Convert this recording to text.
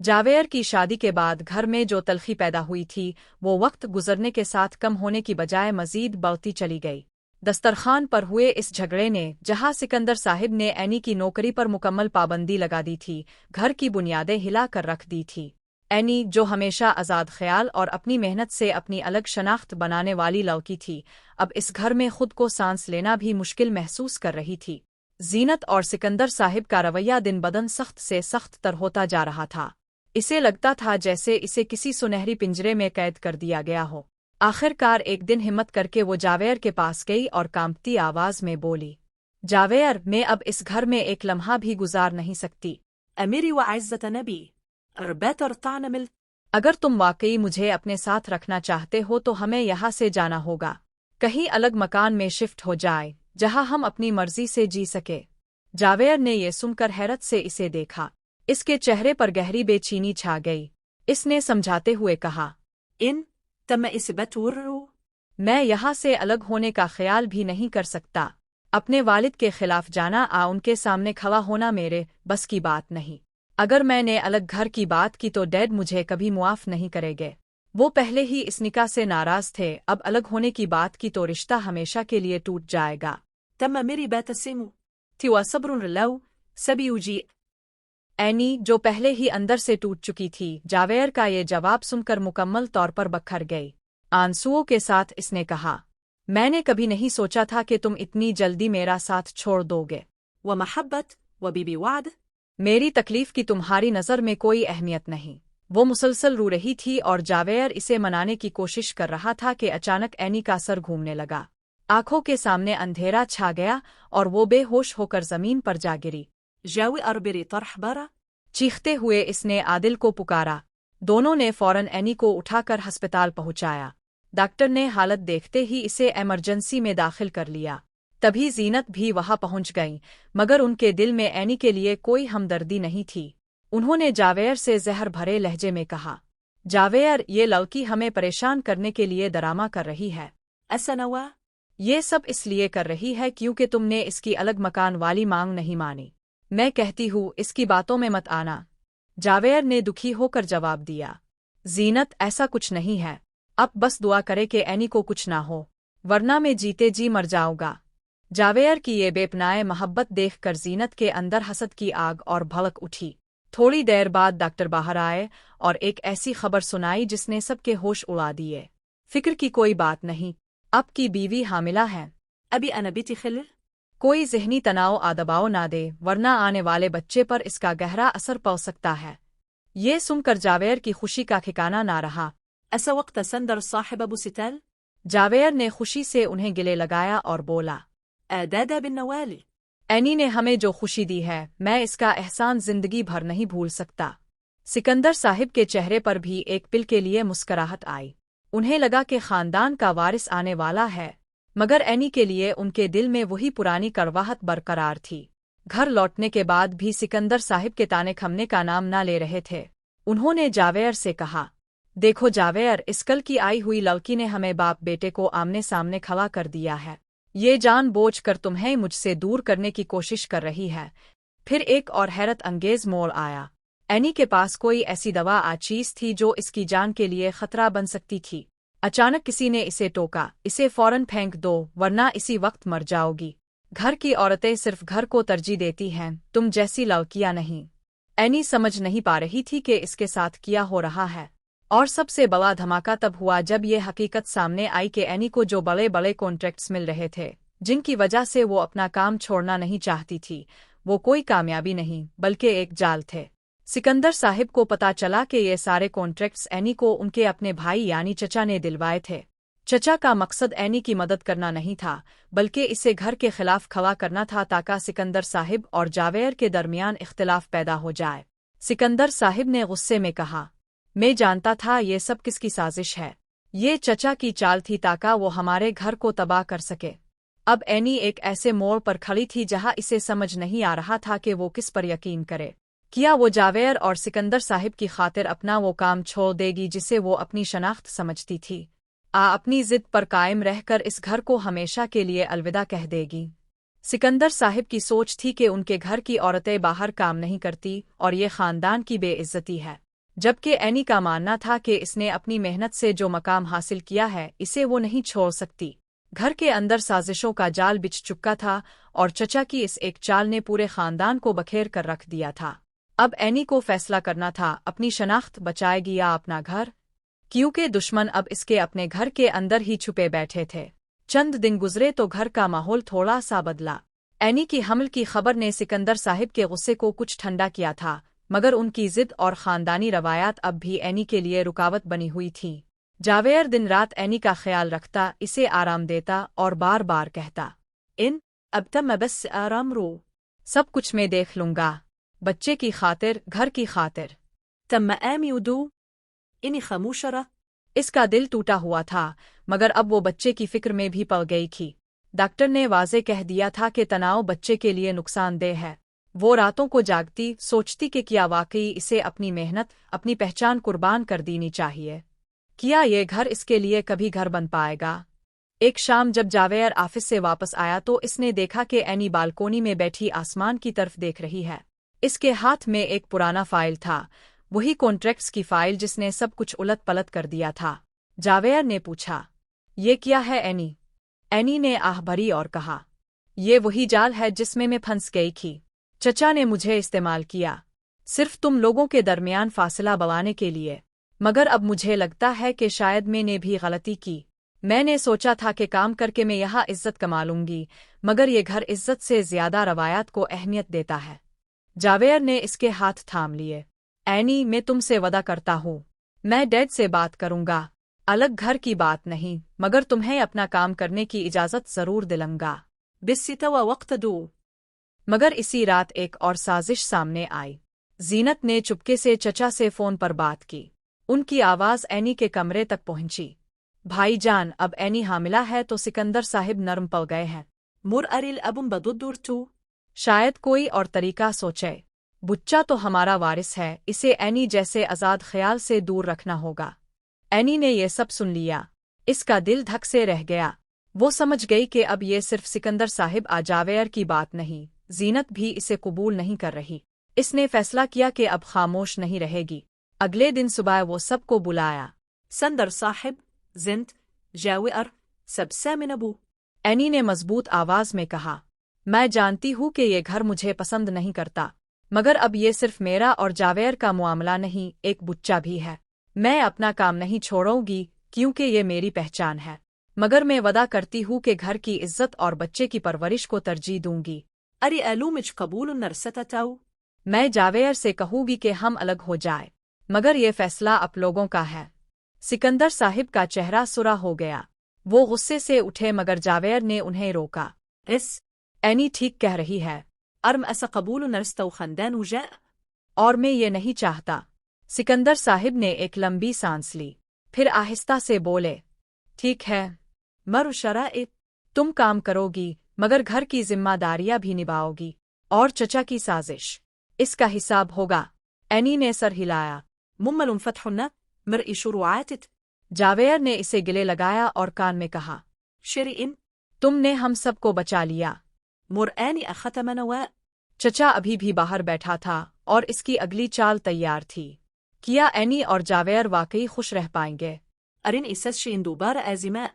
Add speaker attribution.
Speaker 1: जावेर की शादी के बाद घर में जो तलखी पैदा हुई थी वो वक्त गुजरने के साथ कम होने की बजाय मजीद बढ़ती चली गई। दस्तरखान पर हुए इस झगड़े ने, जहां सिकंदर साहिब ने एनी की नौकरी पर मुकम्मल पाबंदी लगा दी थी, घर की बुनियादें हिला कर रख दी थी। एनी, जो हमेशा आज़ाद ख्याल और अपनी मेहनत से अपनी अलग शनाख्त बनाने वाली लड़की थी, अब इस घर में खुद को सांस लेना भी मुश्किल महसूस कर रही थी। जीनत और सिकंदर साहिब का रवैया दिन बदन सख्त से सख्त तर होता जा रहा था। इसे लगता था जैसे इसे किसी सुनहरी पिंजरे में कैद कर दिया गया हो। आखिरकार एक दिन हिम्मत करके वो जावेर के पास गई और कांपती आवाज में बोली, जावेर, मैं अब इस घर में एक लम्हा भी गुजार नहीं सकती।
Speaker 2: अमीरी व इज़्ज़त नबी अरबैतर तानमिल।
Speaker 1: अगर तुम वाकई मुझे अपने साथ रखना चाहते हो तो हमें यहाँ से जाना होगा। कहीं अलग मकान में शिफ्ट हो जाए जहाँ हम अपनी मर्जी से जी सके। जावेर ने यह सुनकर हैरत से इसे देखा। इसके चेहरे पर गहरी बेचैनी छा गई। इसने समझाते हुए कहा,
Speaker 2: इन तम इस बतूर्रू।
Speaker 1: मैं यहाँ से अलग होने का ख्याल भी नहीं कर सकता। अपने वालिद के खिलाफ जाना उनके सामने खड़ा होना मेरे बस की बात नहीं। अगर मैंने अलग घर की बात की तो डैड मुझे कभी मुआफ नहीं करेंगे। वो पहले ही इस निकाह से नाराज थे, अब अलग होने की बात की तो रिश्ता हमेशा के लिए टूट जाएगा।
Speaker 2: तम मेरी बैतसिमु तिवा सब्रुन लव सबियुजी।
Speaker 1: एनी, जो पहले ही अंदर से टूट चुकी थी, जावेर का ये जवाब सुनकर मुकम्मल तौर पर बखर गई। आंसुओं के साथ इसने कहा, मैंने कभी नहीं सोचा था कि तुम इतनी जल्दी मेरा साथ छोड़ दोगे।
Speaker 2: व महब्बत व बीबी वाद।
Speaker 1: मेरी तकलीफ की तुम्हारी नज़र में कोई अहमियत नहीं। वो मुसलसल रो रही थी और जावेर इसे मनाने की कोशिश कर रहा था कि अचानक एनी का सर घूमने लगा। आंखों के सामने अंधेरा छा गया और वो बेहोश होकर जमीन पर जा गिरी।
Speaker 2: जावी अरबरी तरह बरा।
Speaker 1: चीखते हुए इसने आदिल को पुकारा। दोनों ने फौरन एनी को उठाकर अस्पताल पहुंचाया। डॉक्टर ने हालत देखते ही इसे इमरजेंसी में दाखिल कर लिया। तभी जीनत भी वहां पहुंच गई, मगर उनके दिल में एनी के लिए कोई हमदर्दी नहीं थी। उन्होंने जावेर से जहर भरे लहजे में कहा, जावेर, ये लड़की हमें परेशान करने के लिए डरामा कर रही है।
Speaker 2: असनवा।
Speaker 1: ये सब इसलिए कर रही है क्योंकि तुमने इसकी अलग मकान वाली मांग नहीं मानी। मैं कहती हूँ इसकी बातों में मत आना। जावेर ने दुखी होकर जवाब दिया, जीनत, ऐसा कुछ नहीं है। अब बस दुआ करे कि एनी को कुछ ना हो, वरना मैं जीते जी मर जाऊंगा। जावेर की ये बेपनाए मोहब्बत देखकर जीनत के अंदर हसद की आग और भड़क उठी। थोड़ी देर बाद डॉक्टर बाहर आए और एक ऐसी खबर सुनाई जिसने सबके होश उड़ा दिए। फिक्र की कोई बात नहीं, आपकी बीवी हामिला है।
Speaker 2: अभी अनबिती खिल।
Speaker 1: कोई ज़हनी तनाव दबाव ना दे, वरना आने वाले बच्चे पर इसका गहरा असर पड़ सकता है। ये सुनकर जावेर की खुशी का ठिकाना ना रहा।
Speaker 2: ऐसा वक्त संदर साहिब अबू सितल।
Speaker 1: जावेर ने खुशी से उन्हें गले लगाया और बोला,
Speaker 2: दादा बिन नवाली।
Speaker 1: एनी ने हमें जो खुशी दी है, मैं इसका एहसान जिंदगी भर नहीं भूल सकता। सिकंदर साहिब के चेहरे पर भी एक पिल के लिए मुस्कराहट आई। उन्हें लगा कि खानदान का वारिस आने वाला है, मगर एनी के लिए उनके दिल में वही पुरानी कड़वाहट बरकरार थी। घर लौटने के बाद भी सिकंदर साहिब के ताने खमने का नाम ना ले रहे थे। उन्होंने जावेर से कहा, देखो जावेर, इस कल की आई हुई लड़की ने हमें बाप बेटे को आमने सामने खड़ा कर दिया है। ये जानबूझ कर तुम्हें मुझसे दूर करने की कोशिश कर रही है। फिर एक और हैरत अंगेज मोड़ आया। एनी के पास कोई ऐसी दवा चीज थी जो इसकी जान के लिए खतरा बन सकती थी। अचानक किसी ने इसे टोका, इसे फौरन फेंक दो वरना इसी वक्त मर जाओगी। घर की औरतें सिर्फ घर को तरजीह देती हैं, तुम जैसी लड़कियां नहीं। एनी समझ नहीं पा रही थी कि इसके साथ क्या हो रहा है। और सबसे बड़ा धमाका तब हुआ जब ये हकीकत सामने आई कि एनी को जो बड़े बड़े कॉन्ट्रैक्ट्स मिल रहे थे, जिनकी वजह से वो अपना काम छोड़ना नहीं चाहती थी, वो कोई कामयाबी नहीं बल्कि एक जाल थे। सिकंदर साहिब को पता चला कि ये सारे कॉन्ट्रैक्ट्स एनी को उनके अपने भाई यानी चचा ने दिलवाए थे। चचा का मकसद एनी की मदद करना नहीं था, बल्कि इसे घर के खिलाफ खड़ा करना था ताकि सिकंदर साहिब और जावेर के दरमियान इख्तिलाफ पैदा हो जाए। सिकंदर साहिब ने गुस्से में कहा, मैं जानता था ये सब किसकी साजिश है। ये चचा की चाल थी ताकि वो हमारे घर को तबाह कर सके। अब एनी एक ऐसे मोड़ पर खड़ी थी जहां इसे समझ नहीं आ रहा था कि वो किस पर यकीन करे। क्या वो जावेर और सिकंदर साहिब की खातिर अपना वो काम छोड़ देगी जिसे वो अपनी शनाख्त समझती थी, अपनी जिद पर कायम रहकर इस घर को हमेशा के लिए अलविदा कह देगी। सिकंदर साहिब की सोच थी कि उनके घर की औरतें बाहर काम नहीं करती और ये खानदान की बेइज्जती है। جبکہ اینی کا ماننا تھا کہ اس نے اپنی محنت سے جو مقام حاصل کیا ہے اسے وہ نہیں چھوڑ سکتی۔ گھر کے اندر سازشوں کا جال بچھ چکا تھا اور چچا کی اس ایک چال نے پورے خاندان کو بکھیر کر رکھ دیا تھا۔ اب اینی کو فیصلہ کرنا تھا اپنی شناخت بچائے گی یا اپنا گھر، کیونکہ دشمن اب اس کے اپنے گھر کے اندر ہی چھپے بیٹھے تھے۔ چند دن گزرے تو گھر کا ماحول تھوڑا سا بدلا۔ اینی کی حمل کی خبر نے سکندر صاحب کے غصے کو کچھ ٹھنڈا کیا تھا، مگر ان کی ضد اور خاندانی روایات اب بھی اینی کے لیے رکاوٹ بنی ہوئی تھیں۔ جاویر دن رات اینی کا خیال رکھتا، اسے آرام دیتا اور بار بار کہتا،
Speaker 2: اب تم بس آرام رو،
Speaker 1: سب کچھ میں دیکھ لوں گا، بچے کی خاطر، گھر کی خاطر۔
Speaker 2: تم آمی ودو اني خاموش رہ۔
Speaker 1: اس کا دل ٹوٹا ہوا تھا، مگر اب وہ بچے کی فکر میں بھی پڑ گئی تھی۔ ڈاکٹر نے واضح کہہ دیا تھا کہ تناؤ بچے کے لیے نقصان دہ ہے۔ وہ راتوں کو جاگتی، سوچتی کہ کیا واقعی اسے اپنی محنت، اپنی پہچان قربان کر دینی چاہیے؟ کیا یہ گھر اس کے لیے کبھی گھر بن پائے گا؟ ایک شام جب جاویر آفس سے واپس آیا تو اس نے دیکھا کہ اینی بالکونی میں بیٹھی آسمان کی طرف دیکھ رہی ہے۔ اس کے ہاتھ میں ایک پرانا فائل تھا، وہی کانٹریکٹس کی فائل جس نے سب کچھ الٹ پلٹ کر دیا تھا۔ جاویر نے پوچھا، یہ کیا ہے اینی؟ اینی نے آہ بھری اور کہا، یہ وہی جال ہے جس میں پھنس گئی تھی۔ چچا نے مجھے استعمال کیا، صرف تم لوگوں کے درمیان فاصلہ بڑھانے کے لیے، مگر اب مجھے لگتا ہے کہ شاید میں نے بھی غلطی کی۔ میں نے سوچا تھا کہ کام کر کے میں یہاں عزت کما لوں گی، مگر یہ گھر عزت سے زیادہ روایات کو اہمیت دیتا ہے۔ جاویر نے اس کے ہاتھ تھام لیے۔ اینی، میں تم سے وعدہ کرتا ہوں، میں ڈیڈ سے بات کروں گا، الگ گھر کی بات نہیں، مگر تمہیں اپنا کام کرنے کی اجازت ضرور دلوں گا۔
Speaker 2: بس توا وقت دو۔
Speaker 1: مگر اسی رات ایک اور سازش سامنے آئی۔ زینت نے چپکے سے چچا سے فون پر بات کی۔ ان کی آواز اینی کے کمرے تک پہنچی۔ بھائی جان، اب اینی حاملہ ہے تو سکندر صاحب نرم پڑ گئے ہیں۔
Speaker 2: مر ارل ابن بدور تو
Speaker 1: شاید کوئی اور طریقہ سوچے۔ بچہ تو ہمارا وارث ہے، اسے اینی جیسے آزاد خیال سے دور رکھنا ہوگا۔ اینی نے یہ سب سن لیا۔ اس کا دل دھک سے رہ گیا۔ وہ سمجھ گئی کہ اب یہ صرف سکندر صاحب جاویر کی بات نہیں، زینت بھی اسے قبول نہیں کر رہی۔ اس نے فیصلہ کیا کہ اب خاموش نہیں رہے گی۔ اگلے دن صبح وہ سب کو بلایا۔
Speaker 2: سندر صاحب، زنت، جاویر، سب سامن ابو۔
Speaker 1: اینی نے مضبوط آواز میں کہا، میں جانتی ہوں کہ یہ گھر مجھے پسند نہیں کرتا، مگر اب یہ صرف میرا اور جاویر کا معاملہ نہیں، ایک بچہ بھی ہے۔ میں اپنا کام نہیں چھوڑوں گی کیونکہ یہ میری پہچان ہے، مگر میں وعدہ کرتی ہوں کہ گھر کی عزت اور بچے کی پرورش کو ترجیح دوں گی۔
Speaker 2: اری علومج قبول نرستتاو۔
Speaker 1: میں جاویر سے کہوں گی کہ ہم الگ ہو جائے، مگر یہ فیصلہ آپ لوگوں کا ہے۔ سکندر صاحب کا چہرہ سرخ ہو گیا۔ وہ غصے سے اٹھے مگر جاویر نے انہیں روکا۔ اینی ٹھیک کہہ رہی ہے،
Speaker 2: ارم اس قبول نرستو خندان جاء۔
Speaker 1: اور میں یہ نہیں چاہتا۔ سکندر صاحب نے ایک لمبی سانس لی، پھر آہستہ سے بولے، ٹھیک ہے،
Speaker 2: مر شرائط،
Speaker 1: تم کام کرو گی مگر گھر کی ذمہ داریاں بھی نبھاؤ گی، اور چچا کی سازش، اس کا حساب ہوگا۔ اینی نے سر ہلایا۔
Speaker 2: ممل فتحنا مرئی شروعاتت۔
Speaker 1: جاویر نے اسے گلے لگایا اور کان میں کہا،
Speaker 2: شرئن،
Speaker 1: تم نے ہم سب کو بچا لیا۔
Speaker 2: مر آنی اختم نواء۔
Speaker 1: چچا ابھی بھی باہر بیٹھا تھا اور اس کی اگلی چال تیار تھی۔ کیا اینی اور جاویر واقعی خوش رہ پائیں گے؟
Speaker 2: ارن اسس شئن دوبارہ آزماء۔